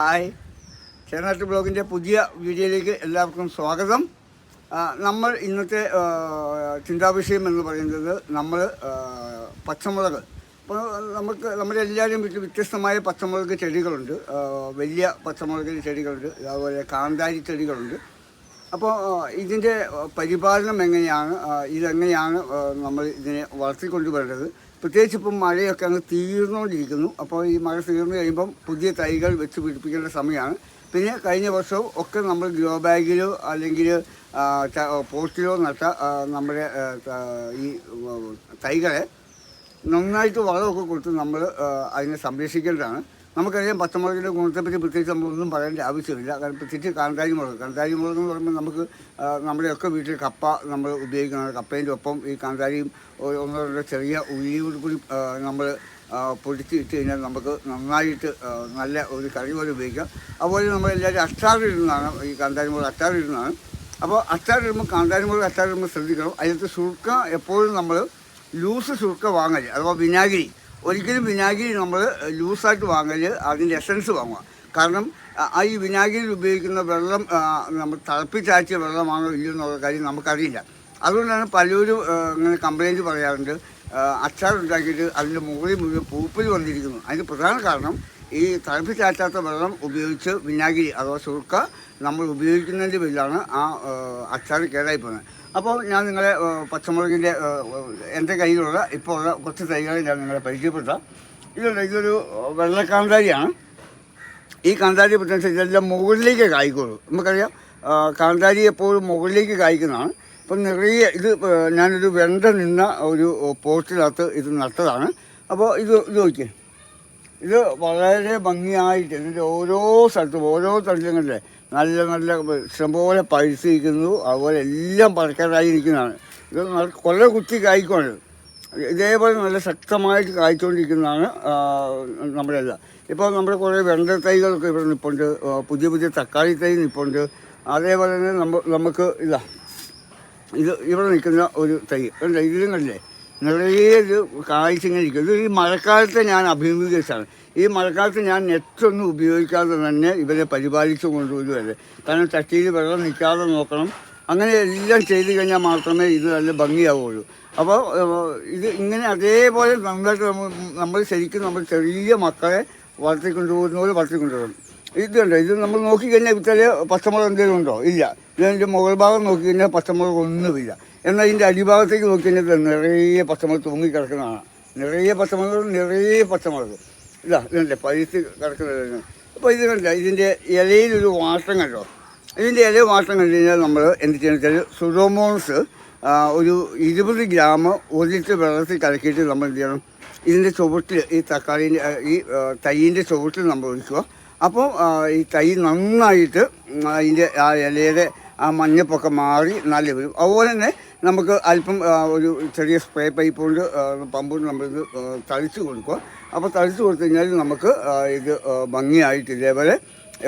Hi, Chenatt ബ്ലോഗിൻ്റെ പുതിയ വീഡിയോയിലേക്ക് എല്ലാവർക്കും സ്വാഗതം. നമ്മൾ ഇന്നത്തെ ചിന്താവിഷയം എന്ന് പറയുന്നത് പച്ചമുളക്. ഇപ്പോൾ നമ്മുടെ എല്ലാവരും വീട്ടിൽ വ്യത്യസ്തമായ പച്ചമുളക് ചെടികളുണ്ട്. വലിയ പച്ചമുളക് ചെടികളുണ്ട്, അതുപോലെ കാന്താരി ചെടികളുണ്ട്. അപ്പോൾ ഇതിൻ്റെ പരിപാലനം എങ്ങനെയാണ്, ഇതെങ്ങനെയാണ് നമ്മൾ ഇതിനെ വളർത്തിക്കൊണ്ടുവരേണ്ടത്? പ്രത്യേകിച്ച് ഇപ്പം മഴയൊക്കെ അങ്ങ് തീർന്നുകൊണ്ടിരിക്കുന്നു. അപ്പോൾ ഈ മഴ തീർന്നു കഴിയുമ്പം പുതിയ തൈകൾ വെച്ച് പിടിപ്പിക്കേണ്ട സമയമാണ്. പിന്നെ കഴിഞ്ഞ വർഷവും ഒക്കെ നമ്മൾ ഗ്രോ ബാഗിലോ അല്ലെങ്കിൽ പോട്ടിലോ നട്ട നമ്മുടെ ഈ തൈകളെ നന്നായിട്ട് വളമൊക്കെ കൊടുത്ത് നമ്മൾ അതിനെ സംരക്ഷിക്കേണ്ടതാണ്. നമുക്കറിയാം പച്ചമുളകിൻ്റെ ഗുണത്തെപ്പറ്റി പ്രത്യേകിച്ച് നമ്മളൊന്നും പറയേണ്ട ആവശ്യമില്ല. കാരണം പ്രത്യേകിച്ച് കാന്താരി മുളക് എന്ന് പറയുമ്പോൾ നമുക്ക് നമ്മുടെയൊക്കെ വീട്ടിൽ കപ്പ നമ്മൾ ഉപയോഗിക്കണം. കപ്പേൻ്റെ ഒപ്പം ഈ കാന്താരിയും ഒന്നോ രണ്ടോ ചെറിയ ഉള്ളിയോട് കൂടി നമ്മൾ പൊടിച്ച് ഇട്ട് കഴിഞ്ഞാൽ നമുക്ക് നന്നായിട്ട് നല്ല ഒരു കറി പോലെ ഉപയോഗിക്കാം. അതുപോലെ നമ്മളെല്ലാവരും അച്ചാറിടുന്നതാണ്, ഈ കാന്താരി മുളക് അച്ചാറിടുന്നതാണ്. അപ്പോൾ അച്ചാറിടുമ്പോൾ കാന്താരി മുളക് അച്ചാറിടുമ്പോൾ ശ്രദ്ധിക്കണം. അതിനകത്ത് സുർക്ക എപ്പോഴും നമ്മൾ ലൂസ് സുർക്ക വാങ്ങൽ, അഥവാ വിനാഗിരി. ഒരിക്കലും വിനാഗിരി നമ്മൾ ലൂസായിട്ട് വാങ്ങൽ, അതിൻ്റെ എസൻസ് വാങ്ങുക. കാരണം ഈ വിനാഗിരിയിൽ ഉപയോഗിക്കുന്ന വെള്ളം നമ്മൾ തിളപ്പിച്ചാച്ചിയ വെള്ളമാണോ ഇല്ലയോ എന്നുള്ള കാര്യം നമുക്കറിയില്ല. അതുകൊണ്ടാണ് പലരും ഇങ്ങനെ കംപ്ലയിൻറ്റ് പറയാറുണ്ട്, അച്ചാർ ഉണ്ടാക്കിയിട്ട് അതിൻ്റെ മുകളിൽ മുഴുവൻ പൂപ്പൽ വന്നിരിക്കുന്നു. അതിന് പ്രധാന കാരണം ഈ തിളപ്പിച്ചാറ്റാത്ത വെള്ളം ഉപയോഗിച്ച് വിനാഗിരി അഥവാ സുർക്ക നമ്മൾ ഉപയോഗിക്കുന്നതിൻ്റെ പേരിലാണ് ആ അച്ചാർ കേടായി പോകുന്നത്. അപ്പോൾ ഞാൻ നിങ്ങളെ പച്ചമുളകിൻ്റെ എൻ്റെ കയ്യിലുള്ള ഇപ്പോൾ ഉള്ള കുറച്ച് തൈകളെ ഞാൻ നിങ്ങളെ പരിചയപ്പെടുത്താം. ഇതൊരു വെള്ളക്കാന്താരിയാണ്. ഈ കാന്താരി പ്രത്യേകിച്ച് ഇതെല്ലാം മുകളിലേക്ക് കായ്ക്കുള്ളൂ. നമുക്കറിയാം കാന്താരി എപ്പോഴും മുകളിലേക്ക് കായ്ക്കുന്നതാണ്. ഇപ്പം നിറയെ ഞാനൊരു വെണ്ട നിന്ന ഒരു പോട്ടിനകത്ത് ഇത് നട്ടതാണ്. അപ്പോൾ ഇത് നോക്കിയേ, ഇത് വളരെ ഭംഗിയായിട്ട് ഇതിൻ്റെ ഓരോ സ്ഥലത്തും ഓരോ തലങ്ങളിലെ നല്ല നല്ല ഇഷ്ടംപോലെ പഴുത്തിരിക്കുന്നു. അതുപോലെ എല്ലാം പഴക്കാറായി ഇരിക്കുന്നതാണ്. ഇത് കൊല കുത്തി കായ്ക്കുവാണ്. ഇതേപോലെ നല്ല ശക്തമായിട്ട് കായ്ച്ചുകൊണ്ടിരിക്കുന്നതാണ് നമ്മുടെ എല്ലാം. ഇപ്പോൾ നമ്മുടെ കുറേ വെണ്ട തൈകളൊക്കെ ഇവിടെ നിൽപ്പുണ്ട്, പുതിയ പുതിയ തക്കാളി തൈ നിൽപ്പുണ്ട്. അതേപോലെ തന്നെ നമുക്ക് ഇത് ഇവിടെ നിൽക്കുന്ന ഒരു തൈ ഉണ്ട്. ഇതിലും കണ്ടില്ലേ നിറയെ ഇത് കായ്ച്ചിങ്ങനെ ഇരിക്കും. ഇത് ഈ മഴക്കാലത്തെ ഞാൻ അഭിമുഖീകരിച്ചാണ്. ഈ മഴക്കാലത്ത് ഞാൻ നെറ്റൊന്നും ഉപയോഗിക്കാതെ തന്നെ ഇവരെ പരിപാലിച്ചു കൊണ്ടുവരുമല്ലേ. കാരണം ചട്ടിയിൽ വെള്ളം നിൽക്കാതെ നോക്കണം. അങ്ങനെ എല്ലാം ചെയ്ത് കഴിഞ്ഞാൽ മാത്രമേ ഇത് നല്ല ഭംഗിയാവുള്ളൂ. അപ്പോൾ ഇത് ഇങ്ങനെ അതേപോലെ നന്നായിട്ട് നമ്മൾ ശരിക്കും നമ്മൾ ചെറിയ മക്കളെ വളർത്തിക്കൊണ്ടുപോകുന്ന പോലെ വളർത്തിക്കൊണ്ടുപോകണം. ഇതുണ്ട്, ഇത് നമ്മൾ നോക്കിക്കഴിഞ്ഞാൽ ഇത്തരം പച്ചമുളക് എന്തെങ്കിലും ഉണ്ടോ? ഇല്ല. ഇതിൻ്റെ മുകൾ ഭാഗം നോക്കിക്കഴിഞ്ഞാൽ പച്ചമുളക് ഒന്നുമില്ല. എന്നാൽ ഇതിൻ്റെ അടിഭാഗത്തേക്ക് നോക്കിക്കഴിഞ്ഞാൽ നിറയെ പച്ചമുളക് തൂങ്ങിക്കിടക്കുന്നതാണ്. നിറയെ പച്ചമുളക് ഇതല്ലേ പഴുത്ത് കിടക്കുന്നത്. അപ്പോൾ ഇത് കണ്ട ഇതിൻ്റെ ഇലയിലൊരു വാട്ടം കണ്ടോ? ഇതിൻ്റെ ഇല വാട്ടം കണ്ടു കഴിഞ്ഞാൽ നമ്മൾ എന്ത് ചെയ്യുന്നത് വെച്ചാൽ സുഡോമോൺസ് ഒരു 20 ഗ്രാം 1 ലിറ്റർ വെള്ളത്തിൽ കലക്കിയിട്ട് നമ്മൾ എന്ത് ചെയ്യണം, ഇതിൻ്റെ ചുവട്ടിൽ ഈ തക്കാളീൻ്റെ ഈ തൈയിൻ്റെ ചുവട്ടിൽ നമ്മൾ ഒഴിക്കുക. അപ്പോൾ ഈ തൈ നന്നായിട്ട് അതിൻ്റെ ആ ഇലയുടെ ആ മഞ്ഞപ്പൊക്കെ മാറി നല്ല വരും. അതുപോലെ തന്നെ നമുക്ക് അല്പം ഒരു ചെറിയ സ്പ്രേ പൈപ്പ് കൊണ്ട് പമ്പ് കൊണ്ട് നമ്മളിത് തളിച്ച് കൊടുക്കുക. അപ്പോൾ തളിച്ച് കൊടുത്തു കഴിഞ്ഞാൽ നമുക്ക് ഇത് ഭംഗിയായിട്ട് ഇതേപോലെ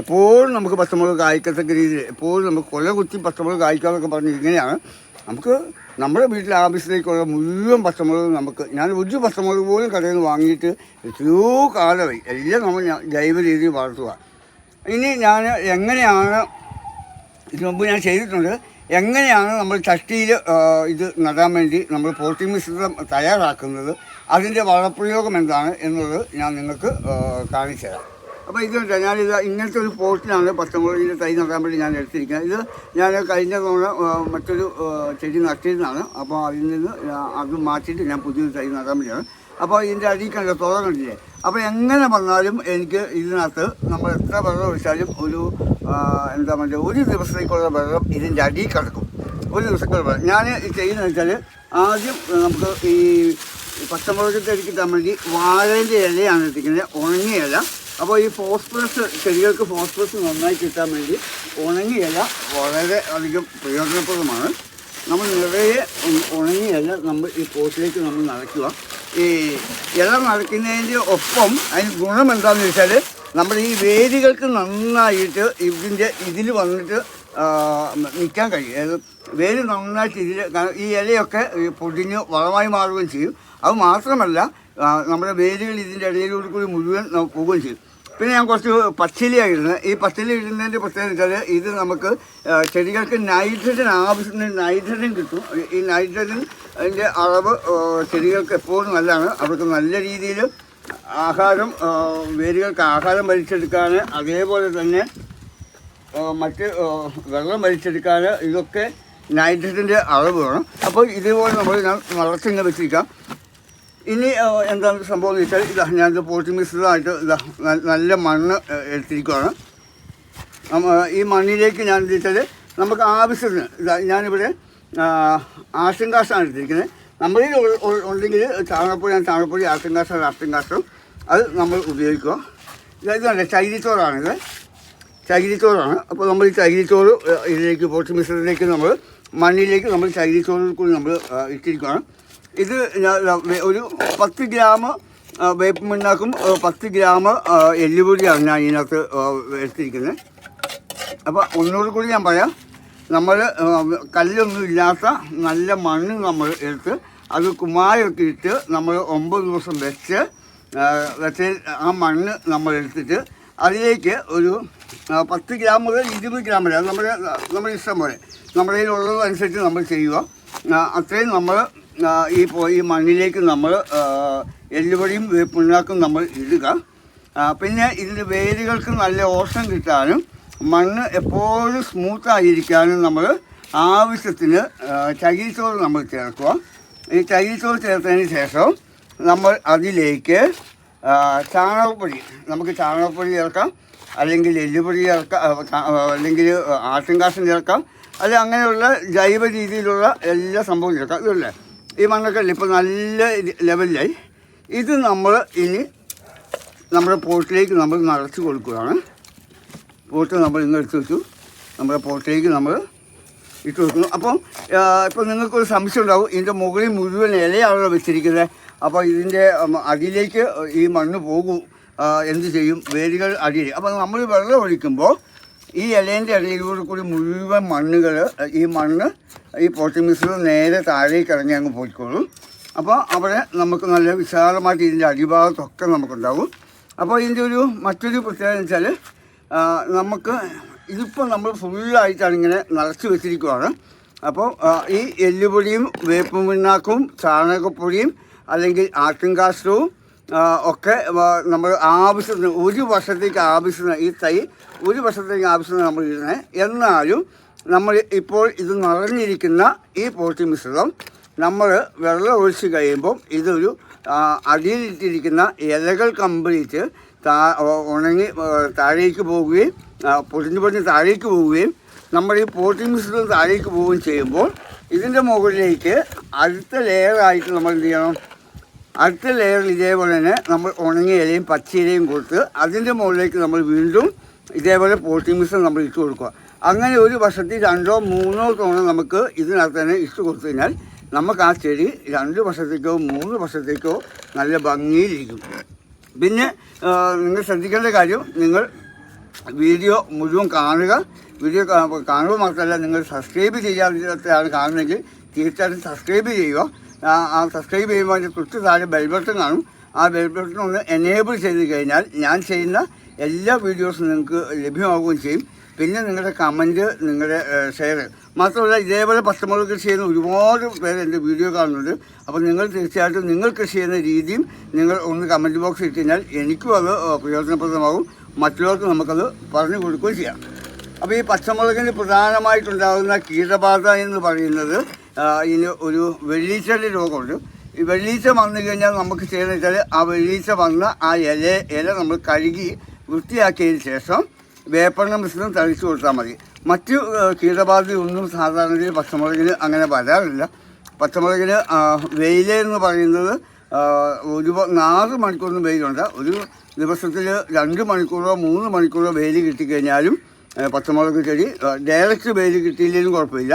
എപ്പോഴും നമുക്ക് പച്ചമുളക് കായ്ക്കത്തക്ക രീതിയിൽ എപ്പോഴും നമുക്ക് കൊല കുത്തി പച്ചമുളക് കായ്ക്കാമെന്നൊക്കെ പറഞ്ഞ് ഇങ്ങനെയാണ് നമുക്ക് നമ്മുടെ വീട്ടിലെ ആവശ്യത്തേക്കുള്ള മുഴുവൻ പച്ചമുളക് ഞാൻ ഒരു പച്ചമുളക് പോലും കടയിൽ നിന്ന് വാങ്ങിയിട്ട് എത്രയോ കാലമായി. എല്ലാം നമ്മൾ ജൈവ രീതിയിൽ വളർത്തുക. ഇനി ഞാൻ എങ്ങനെയാണ് ഇതിനു മുമ്പ് ഞാൻ ചെയ്തിട്ടുണ്ട്, എങ്ങനെയാണ് നമ്മൾ ചട്ടിയിൽ ഇത് നടാൻ വേണ്ടി നമ്മൾ പോട്ടിംഗ് മിശ്രിതം തയ്യാറാക്കുന്നത്, അതിൻ്റെ വളപ്രയോഗം എന്താണ് എന്നുള്ളത് ഞാൻ നിങ്ങൾക്ക് കാണിച്ചു തരാം. അപ്പോൾ ഇതുണ്ട്, ഞാനിത് ഇങ്ങനത്തെ ഒരു പോട്ടിലാണ് പച്ചമുളകിൻ്റെ തൈ നടാൻ വേണ്ടി ഞാൻ എടുത്തിരിക്കുന്നത്. ഇത് ഞാൻ കഴിഞ്ഞ തവണ മറ്റൊരു ചെടി നട്ടിരുന്നതാണ്. അപ്പോൾ അതിൽ നിന്ന് അത് മാറ്റിയിട്ട് ഞാൻ പുതിയൊരു തൈ നടാൻ വേണ്ടിയാണ്. അപ്പോൾ ഇതിൻ്റെ അടിയിൽ കണ്ട തുറ കണ്ടില്ലേ? അപ്പോൾ എങ്ങനെ വന്നാലും എനിക്ക് ഇതിനകത്ത് നമ്മൾ എത്ര വെള്ളം ഒഴിച്ചാലും എന്താ പറയുക, ഒരു ദിവസത്തേക്കുള്ള വെള്ളം ഇതിൻ്റെ അടിയിൽ കിടക്കും. ഒരു ദിവസത്തേക്കുള്ള വെള്ളം ഞാൻ ചെയ്യുന്നത് വെച്ചാൽ ആദ്യം നമുക്ക് ഈ പച്ചമുളകത്തെ അടിക്കിട്ടാൻ വേണ്ടി വാഴേൻ്റെ ഇലയാണ് എടുത്തിരിക്കുന്നത്, ഉണങ്ങിയ ഇല. അപ്പോൾ ഈ ഫോസ്ഫറസ് ചെടികൾക്ക് ഫോസ്ഫറസ് നന്നായി കിട്ടാൻ വേണ്ടി ഉണങ്ങിയ ഇല വളരെ അധികം പ്രയോജനപ്രദമാണ്. നമ്മൾ നിറയെ ഉണങ്ങിയ ഇല നമ്മൾ ഈ പോട്ടിലേക്ക് നമ്മൾ നിറയ്ക്കുക. ഈ ഇല നിറയ്ക്കുന്നതിൻ്റെ ഒപ്പം അതിന് ഗുണം എന്താണെന്ന് വെച്ചാൽ നമ്മൾ ഈ വേരുകൾക്ക് നന്നായിട്ട് ഇതിൽ വന്നിട്ട് നിൽക്കാൻ കഴിയും. അതായത് വേര് നന്നായിട്ട് ഈ ഇലയൊക്കെ പൊടിഞ്ഞ് വളമായി മാറുകയും ചെയ്യും. അത് മാത്രമല്ല നമ്മുടെ വേരുകൾ ഇതിൻ്റെ ഇടയിലൂടെ കൂടി മുഴുവൻ പോവുകയും ചെയ്യും. പിന്നെ ഞാൻ കുറച്ച് പച്ചിലയാണ് ഇടുന്നത്. ഈ പച്ചില ഇടുന്നതിൻ്റെ പ്രത്യേകത വെച്ചാൽ ഇത് നമുക്ക് ചെടികൾക്ക് നൈട്രജൻ ആവശ്യത്തിന് നൈട്രജൻ കിട്ടും. ഈ നൈട്രജൻ അതിൻ്റെ അളവ് ചെടികൾക്ക് എപ്പോഴും നല്ലതാണ്. അവർക്ക് നല്ല രീതിയിൽ ആഹാരം വേരുകൾക്ക് ആഹാരം വലിച്ചെടുക്കാൻ, അതേപോലെ തന്നെ മറ്റ് വെള്ളം വലിച്ചെടുക്കാൻ ഇതൊക്കെ നൈട്രജൻ്റെ അളവ് വേണം. അപ്പോൾ ഇതേപോലെ നമ്മൾ ഞാൻ നിറച്ചിങ്ങനെ വെച്ചിരിക്കാം. ഇനി എന്താണ് സംഭവം എന്ന് വെച്ചാൽ ഇതാ ഞാനിത് പോട്ടി മിശ്രിതമായിട്ട് ഇതാ നല്ല മണ്ണ് എടുത്തിരിക്കുകയാണ്. ഈ മണ്ണിലേക്ക് ഞാൻ എന്താ വെച്ചാൽ നമുക്ക് ആവശ്യത്തിന് ഇതാ ഞാനിവിടെ ആശങ്കാശാണ് എടുത്തിരിക്കുന്നത്. നമ്മളിൽ ഉണ്ടെങ്കിൽ ചാണകപ്പൊടി ആശങ്കാശം അത് നമ്മൾ ഉപയോഗിക്കുക. ഇതല്ല ചകിരിച്ചോറാണിത്, ചകിരിച്ചോറാണ്. അപ്പോൾ നമ്മൾ ഈ ചകിരിച്ചോറ് ഇതിലേക്ക് പോട്ടി മിശ്രിതത്തിലേക്ക് നമ്മൾ മണ്ണിലേക്ക് നമ്മൾ ചകിരിച്ചോറിൽ കൂടി നമ്മൾ ഇട്ടിരിക്കുകയാണ്. ഇത് ഒരു 10 ഗ്രാം വേപ്പ് മണ്ണാക്കും 10 ഗ്രാം എല്ലുപൊടിയാണ് ഞാൻ ഇതിനകത്ത് എടുത്തിരിക്കുന്നത്. അപ്പോൾ ഒന്നുകൂടി കൂടി ഞാൻ പറയാം, നമ്മൾ കല്ലൊന്നും ഇല്ലാത്ത നല്ല മണ്ണ് നമ്മൾ എടുത്ത് അത് കുമ്മായൊക്കെ ഇട്ട് നമ്മൾ 9 ദിവസം വെച്ച് ആ മണ്ണ് നമ്മൾ എടുത്തിട്ട് അതിലേക്ക് ഒരു 10 ഗ്രാം മുതൽ 20 ഗ്രാം വരെ, അത് നമ്മുടെ ഇഷ്ടം പോലെ നമ്മുടെ കയ്യിലുള്ളതനുസരിച്ച് നമ്മൾ ചെയ്യുക. അത്രയും നമ്മൾ ഈ മണ്ണിലേക്ക് നമ്മൾ എല്ലുപൊടിയും വേപ്പിണ്ണാക്കും നമ്മൾ ഇടുക. പിന്നെ ഇതിൻ്റെ വേരുകൾക്ക് നല്ല ഓക്സിജൻ കിട്ടാനും മണ്ണ് എപ്പോഴും സ്മൂത്തായിരിക്കാനും നമ്മൾ ആവശ്യത്തിന് ചകിരിച്ചോറ് നമ്മൾ ചേർക്കുക. ഈ ചകിരിച്ചോറ് ചേർത്തതിന് ശേഷം നമ്മൾ അതിലേക്ക് ചാണകപ്പൊടി, നമുക്ക് ചാണകപ്പൊടി ചേർക്കാം, അല്ലെങ്കിൽ എല്ലുപൊടി ചേർക്കാം, അല്ലെങ്കിൽ ആട്ടിൻകാശം ചേർക്കാം, അല്ല അങ്ങനെയുള്ള ജൈവ രീതിയിലുള്ള എല്ലാ സംഭവവും ചേർക്കാം. ഇതല്ലേ ഈ മണ്ണൊക്കെ ഇപ്പോൾ നല്ല ലെവലിലായി. ഇത് നമ്മൾ ഇനി നമ്മുടെ പോട്ടിലേക്ക് നമ്മൾ നിറച്ച് കൊടുക്കുകയാണ്. പോട്ട് നമ്മൾ ഇന്ന് എടുത്ത് വെച്ചു, നമ്മുടെ പോട്ടിലേക്ക് നമ്മൾ ഇട്ട് കൊടുക്കുന്നു. അപ്പം ഇപ്പോൾ നിങ്ങൾക്കൊരു സംശയം ഉണ്ടാവും, ഇതിൻ്റെ മുകളിൽ മുഴുവൻ ഇലയാണല്ലോ വെച്ചിരിക്കുന്നത്. അപ്പോൾ ഇതിൻ്റെ അടിയിലേക്ക് ഈ മണ്ണ് പോകും, എന്ത് ചെയ്യും, വേരുകൾ അടിയിൽ. അപ്പോൾ നമ്മൾ വെള്ളം ഒഴിക്കുമ്പോൾ ഈ ഇലേൻ്റെ ഇടയിലൂടെ കൂടി മുഴുവൻ മണ്ണുകൾ ഈ മണ്ണ് ഈ പോട്ടി മിശ്രിതം നേരെ താഴേക്ക് ഇറങ്ങി അങ്ങ് പോയിക്കോളും. അപ്പോൾ അവിടെ നമുക്ക് നല്ല വിശാലമായിട്ട് ഇതിൻ്റെ അടിഭാഗത്തൊക്കെ നമുക്കുണ്ടാകും. അപ്പോൾ ഇതിൻ്റെ മറ്റൊരു പ്രത്യേകത എന്ന് വെച്ചാൽ നമുക്ക് ഇതിപ്പോൾ നമ്മൾ ഫുള്ളായിട്ടാണ് ഇങ്ങനെ നിറച്ച് വെച്ചിരിക്കുകയാണ്. അപ്പോൾ ഈ എല്ലുപൊടിയും വേപ്പ് പിണ്ണാക്കും ചാണകപ്പൊടിയും അല്ലെങ്കിൽ ആട്ടിൻകാഷ്ടവും ഒക്കെ നമ്മൾ ആവശ്യത്തിന് ഒരു വർഷത്തേക്ക് ആവശ്യത്തിന് ഈ തൈ ഒരു വർഷത്തേക്ക് ആവശ്യത്തിന് നമ്മൾ ഇടുന്നത്. എന്നാലും നമ്മൾ ഇപ്പോൾ ഇത് നിറഞ്ഞിരിക്കുന്ന ഈ പോട്ടി മിശ്രിതം നമ്മൾ വെള്ളം ഒഴിച്ച് കഴിയുമ്പം ഇതൊരു അടിയിലിട്ടിരിക്കുന്ന ഇലകൾ കംപ്ലീറ്റ് ഉണങ്ങി താഴേക്ക് പോവുകയും പൊടിഞ്ഞ് താഴേക്ക് പോവുകയും നമ്മൾ ഈ പോട്ടി മിശ്രിതം താഴേക്ക് പോവുകയും ചെയ്യുമ്പോൾ ഇതിൻ്റെ മുകളിലേക്ക് അടുത്ത ലെയറായിട്ട് നമ്മൾ എന്ത് ചെയ്യണം, അടുത്ത ലെയറിൽ ഇതേപോലെ തന്നെ നമ്മൾ ഉണങ്ങിയ ഇലയും പച്ചയിലയും കൊടുത്ത് അതിൻ്റെ മുകളിലേക്ക് നമ്മൾ വീണ്ടും ഇതേപോലെ പോട്ടി മിശ്രിതം നമ്മൾ ഇട്ട് കൊടുക്കുക. അങ്ങനെ ഒരു വർഷത്തിൽ 2 or 3 തവണ നമുക്ക് ഇതിനകത്ത് തന്നെ ഇട്ട് കൊടുത്തു കഴിഞ്ഞാൽ നമുക്ക് ആ ചെടി 2 വർഷത്തേക്കോ 3 വർഷത്തേക്കോ നല്ല ഭംഗിയിലിരിക്കും. പിന്നെ നിങ്ങൾ ശ്രദ്ധിക്കേണ്ട കാര്യം, നിങ്ങൾ വീഡിയോ മുഴുവൻ കാണുക. വീഡിയോ കാണുക മാത്രമല്ല, നിങ്ങൾ സബ്സ്ക്രൈബ് ചെയ്യാതെയാണ് കാണുന്നതെങ്കിൽ തീർച്ചയായിട്ടും സബ്സ്ക്രൈബ് ചെയ്യുക. ആ സബ്സ്ക്രൈബ് ചെയ്യുമ്പോൾ അതിൻ്റെ തൊട്ട് താഴെ ബെൽ ബട്ടൺ കാണും. ആ ബെൽ ബട്ടൺ ഒന്ന് എനേബിൾ ചെയ്ത് കഴിഞ്ഞാൽ ഞാൻ ചെയ്യുന്ന എല്ലാ വീഡിയോസും നിങ്ങൾക്ക് ലഭ്യമാവുകയും ചെയ്യും. പിന്നെ നിങ്ങളുടെ കമൻറ്റ്, നിങ്ങളുടെ ഷെയർ മാത്രമല്ല, ഇതേപോലെ പച്ചമുളക് കൃഷി ചെയ്യുന്ന ഒരുപാട് പേര് എൻ്റെ വീഡിയോ കാണുന്നുണ്ട്. അപ്പോൾ നിങ്ങൾ തീർച്ചയായിട്ടും നിങ്ങൾ കൃഷി ചെയ്യുന്ന രീതിയും നിങ്ങൾ ഒന്ന് കമൻറ്റ് ബോക്സിൽ ഇട്ട് കഴിഞ്ഞാൽ എനിക്കും അത് പ്രയോജനപ്രദമാകും, മറ്റുള്ളവർക്ക് നമുക്കത് പറഞ്ഞു കൊടുക്കുകയും ചെയ്യാം. അപ്പോൾ ഈ പച്ചമുളകിന് പ്രധാനമായിട്ടുണ്ടാകുന്ന കീടബാധ എന്ന് പറയുന്നത് ഇതിന് ഒരു വെള്ളീച്ചയുടെ രോഗമുണ്ട്. ഈ വെള്ളീച്ച വന്നു കഴിഞ്ഞാൽ നമുക്ക് ചെയ്യുന്നത് വെച്ചാൽ ആ വെള്ളീച്ച വന്ന ആ ഇല നമ്മൾ കഴുകി വൃത്തിയാക്കിയതിന് ശേഷം വേപ്പെണ്ണ മിശ്രിതം തളിച്ചു കൊടുത്താൽ മതി. മറ്റു കീടബാധയൊന്നും സാധാരണ പച്ചമുളകിന് അങ്ങനെ വരാറില്ല. പച്ചമുളകിന് വെയിലെന്ന് പറയുന്നത് ഒരു 4 മണിക്കൂറിന് വെയിലുണ്ട്. ഒരു ദിവസത്തിൽ 2 മണിക്കൂറോ 3 മണിക്കൂറോ വെയിൽ കിട്ടിക്കഴിഞ്ഞാലും പച്ചമുളക് ചെടി ഡയറക്റ്റ് വെയിൽ കിട്ടിയില്ലെങ്കിലും കുഴപ്പമില്ല.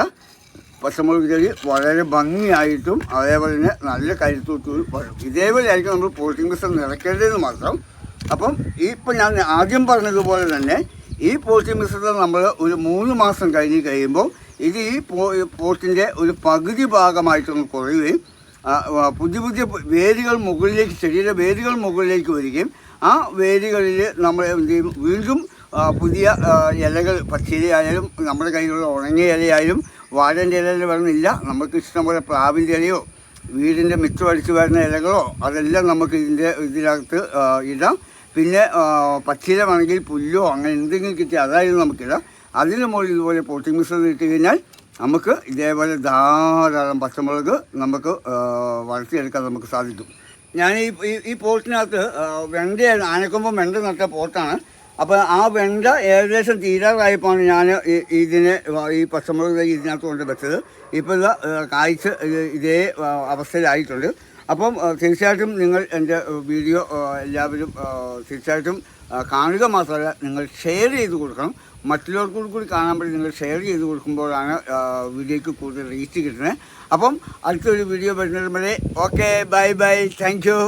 പച്ചമുളക് ചെടി വളരെ ഭംഗിയായിട്ടും അതേപോലെ തന്നെ നല്ല കരുത്തൂത്ത് വരും. ഇതേപോലെ ആയിരിക്കും നമ്മൾ പോട്ടിംഗ് മിശ്രം നിറയ്ക്കേണ്ടതെന്ന് മാത്രം. അപ്പം ഇപ്പം ഞാൻ ആദ്യം പറഞ്ഞതുപോലെ തന്നെ ഈ പോട്ടിംഗ് മിശ്രിതം നമ്മൾ ഒരു 3 മാസം കഴിഞ്ഞ് കഴിയുമ്പോൾ ഇത് ഈ പോട്ടിൻ്റെ ഒരു പകുതി ഭാഗമായിട്ടൊന്ന് കുറയുകയും പുതിയ വേരുകൾ മുകളിലേക്ക്, ചെടിയുടെ വേരുകൾ മുകളിലേക്ക് വരികയും ആ വേരുകളിൽ നമ്മൾ എന്ത് ചെയ്യും, വീണ്ടും പുതിയ ഇലകൾ, പച്ചിലയായാലും നമ്മുടെ കയ്യിലുള്ള ഉണങ്ങിയ ഇലയായാലും വാഴൻ്റെ ഇലയിൽ വരുന്നില്ല, നമുക്ക് ഇഷ്ടംപോലെ പ്ലാവിൻ്റെ ഇലയോ വീടിൻ്റെ മിച്ചം അടിച്ച് വരുന്ന ഇലകളോ അതെല്ലാം നമുക്ക് ഇതിനകത്ത് ഇടാം. പിന്നെ പച്ചില വേണമെങ്കിൽ പുല്ലോ അങ്ങനെ എന്തെങ്കിലും കിട്ടിയാൽ അതായാലും നമുക്കിടാം. അതിന് മുകളിൽ ഇതുപോലെ പോട്ടിംഗ് മിശ്രിതം ഇട്ട് കഴിഞ്ഞാൽ നമുക്ക് ഇതേപോലെ ധാരാളം പച്ചമുളക് നമുക്ക് വളർത്തിയെടുക്കാൻ നമുക്ക് സാധിക്കും. ഞാൻ ഈ പോട്ടിനകത്ത് വെണ്ടയാണ്, ആനക്കൊമ്പം വെണ്ട നട്ട പോട്ടാണ്. അപ്പോൾ ആ വെണ്ട ഏകദേശം തീരാറായപ്പോഴാണ് ഞാൻ ഈ പച്ചമുളക് ഇതിനകത്ത് കൊണ്ട് വെച്ചത്. ഇപ്പോൾ ഇത് കായ്ച്ച് ഇതേ അവസ്ഥയിലായിട്ടുണ്ട്. അപ്പം തീർച്ചയായിട്ടും നിങ്ങൾ എൻ്റെ വീഡിയോ എല്ലാവരും തീർച്ചയായിട്ടും കാണുക മാത്രമല്ല, നിങ്ങൾ ഷെയർ ചെയ്ത് കൊടുക്കണം. മറ്റുള്ളവർക്കും കൂടി കാണാൻ വേണ്ടി നിങ്ങൾ ഷെയർ ചെയ്ത് കൊടുക്കുമ്പോഴാണ് വീഡിയോയ്ക്ക് കൂടുതൽ റീച്ച് കിട്ടുന്നത്. അപ്പം അടുത്തൊരു വീഡിയോ വരുന്നത് വരെ okay, bye bye, thank you.